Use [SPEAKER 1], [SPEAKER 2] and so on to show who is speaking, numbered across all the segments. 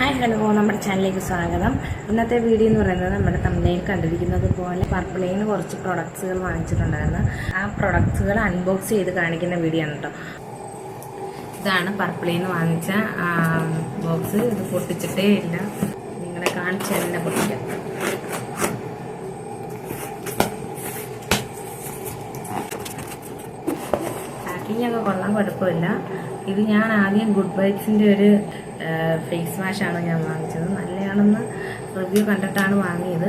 [SPEAKER 1] Hi hello, നമ്മുടെ ചാനലിലേക്ക് സ്വാഗതം. ഇന്നത്തെ വീഡിയോ എന്ന് പറയുന്നത് നമ്മുടെ തമ്പനയിൽ കണ്ടിരിക്കുന്നത് പോലെ പർപ്പിളിന് കുറച്ച് പ്രൊഡക്ട്സുകൾ വാങ്ങിച്ചിട്ടുണ്ടായിരുന്നു. ആ പ്രൊഡക്ട്സുകൾ അൺബോക്സ് ചെയ്ത് കാണിക്കുന്ന വീഡിയോ ആണ് കേട്ടോ. ഇതാണ് പർപ്പിളിന് വാങ്ങിച്ച ബോക്സ്. ഇത് പൊട്ടിച്ചിട്ടേ ഇല്ല, നിങ്ങളെ കാണിച്ച് തന്നെ പൊട്ടിക്കാം. പാക്കിംഗ് ഒക്കെ കൊള്ളാൻ കുഴപ്പമില്ല. ഇത് ഞാൻ ആദ്യം ഗുഡ് വൈബ്സിൻ്റെ ഒരു ഫേസ് വാഷാണ് ഞാൻ വാങ്ങിച്ചത്. നല്ലതാണെന്ന് റിവ്യൂ കണ്ടിട്ടാണ് വാങ്ങിയത്.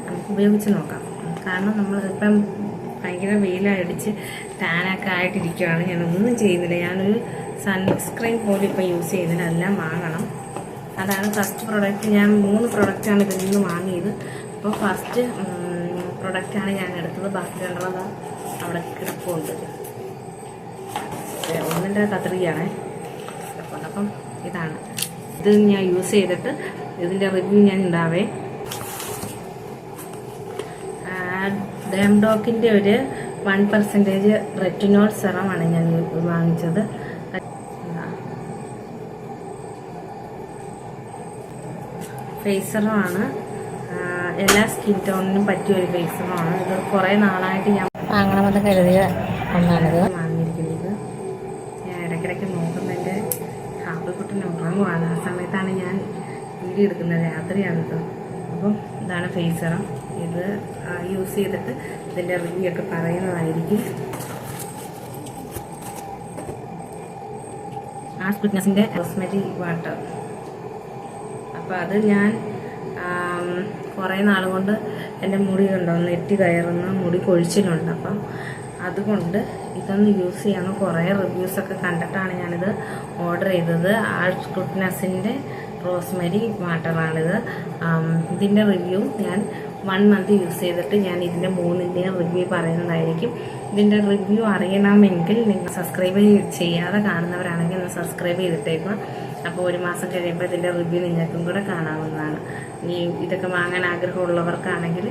[SPEAKER 1] നമുക്ക് ഉപയോഗിച്ച് നോക്കാം. കാരണം നമ്മളിപ്പം ഭയങ്കര വെയിലടിച്ച് ടാനൊക്കെ ആയിട്ടിരിക്കുകയാണ്. ഞാനൊന്നും ചെയ്യുന്നില്ല. ഞാനൊരു സൺസ്ക്രീൻ പോലും ഇപ്പം യൂസ് ചെയ്യുന്നില്ല. എല്ലാം വാങ്ങണം. അതാണ് ഫസ്റ്റ് പ്രൊഡക്റ്റ്. ഞാൻ 3 പ്രൊഡക്റ്റാണ് ഇതിൽ നിന്ന് വാങ്ങിയത്. അപ്പോൾ ഫസ്റ്റ് പ്രൊഡക്റ്റാണ് ഞാൻ എടുത്തത്. ബാക്കി രണ്ടെണ്ണം അവിടെ കിടപ്പുണ്ട്. ഒന്നിൻ്റെ കത്രികയാണ് കിടപ്പുണ്ട്. അപ്പം ഇതാണ് ഇത്. ഞാൻ യൂസ് ചെയ്തിട്ട് ഇതിൻ്റെ റിവ്യൂ ഞാൻ ഉണ്ടാവേ. ഡാംഡോക്കിൻ്റെ ഒരു 1% റെറ്റിനോൾ സെറമാണ് ഞാൻ വാങ്ങിച്ചത്. ഫേസ് സെറമാണ്. എല്ലാ സ്കിൻ ടോണിനും പറ്റിയ ഒരു ഫേസ് സെറമാണ്. ഇത് കുറേ നാളായിട്ട് ഞാൻ വാങ്ങണമെന്ന് കരുതിയ ഒന്നാണിത് വാങ്ങിയിരിക്കുന്നത്. ഞാൻ ഇടയ്ക്കിടയ്ക്ക് നോക്കുന്നതിൻ്റെ ഹാപ്പിക്കുട്ടൻ ഉറങ്ങുവാണ്. ആ സമയത്താണ് ഞാൻ വീഡിയോ എടുക്കുന്നത്. രാത്രിയാണ് കേട്ടോ. അപ്പം ഇതാണ് ഫേസ് സെറം. ഇത് യൂസ് ചെയ്തിട്ട് ഇതിൻ്റെ റിവ്യൂ ഒക്കെ പറയുന്നതായിരിക്കും. ആർട്സ് ഫിറ്റ്നസിൻ്റെ കോസ്മെറ്റിക് വാട്ടർ. അപ്പോൾ അത് ഞാൻ കുറേ നാൾ കൊണ്ട് എൻ്റെ മുടി ഉണ്ടോ നെറ്റി കയറുന്ന മുടി കൊഴിച്ചിലുണ്ട്. അപ്പം അതുകൊണ്ട് ഇതൊന്ന് യൂസ് ചെയ്യാമെന്ന് കുറേ റിവ്യൂസൊക്കെ കണ്ടിട്ടാണ് ഞാനിത് ഓർഡർ ചെയ്തത്. ആർട്സ് ഫിറ്റ്നസിൻ്റെ റോസ്മെരി വാട്ടറാണിത്. ഇതിൻ്റെ റിവ്യൂ ഞാൻ 1 മന്ത് യൂസ് ചെയ്തിട്ട് ഞാൻ ഇതിൻ്റെ 3ൻ്റെയും റിവ്യൂ പറയുന്നതായിരിക്കും. ഇതിൻ്റെ റിവ്യൂ അറിയണമെങ്കിൽ നിങ്ങൾ സബ്സ്ക്രൈബ് ചെയ്യാതെ കാണുന്നവരാണെങ്കിൽ ഒന്ന് സബ്സ്ക്രൈബ് ചെയ്തിട്ടേക്കുക. അപ്പോൾ 1 മാസം കഴിയുമ്പോൾ ഇതിൻ്റെ റിവ്യൂ നിങ്ങൾക്കും കൂടെ കാണാവുന്നതാണ്. ഇനി ഇതൊക്കെ വാങ്ങാൻ ആഗ്രഹമുള്ളവർക്കാണെങ്കിൽ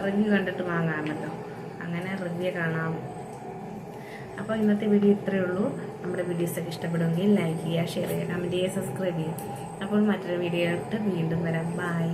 [SPEAKER 1] റിവ്യൂ കണ്ടിട്ട് വാങ്ങാമല്ലോ. അങ്ങനെ റിവ്യൂ കാണാം. അപ്പോൾ ഇന്നത്തെ വീഡിയോ ഇത്രയേ ഉള്ളൂ. നമ്മുടെ വീഡിയോസൊക്കെ ഇഷ്ടപ്പെടുമെങ്കിൽ ലൈക്ക് ചെയ്യുക, ഷെയർ ചെയ്യുക, കമൻറ്റ് ചെയ്യുക, സബ്സ്ക്രൈബ് ചെയ്യുക. അപ്പോൾ മറ്റൊരു വീഡിയോ ആയിട്ട് വീണ്ടും വരാം. ബൈ.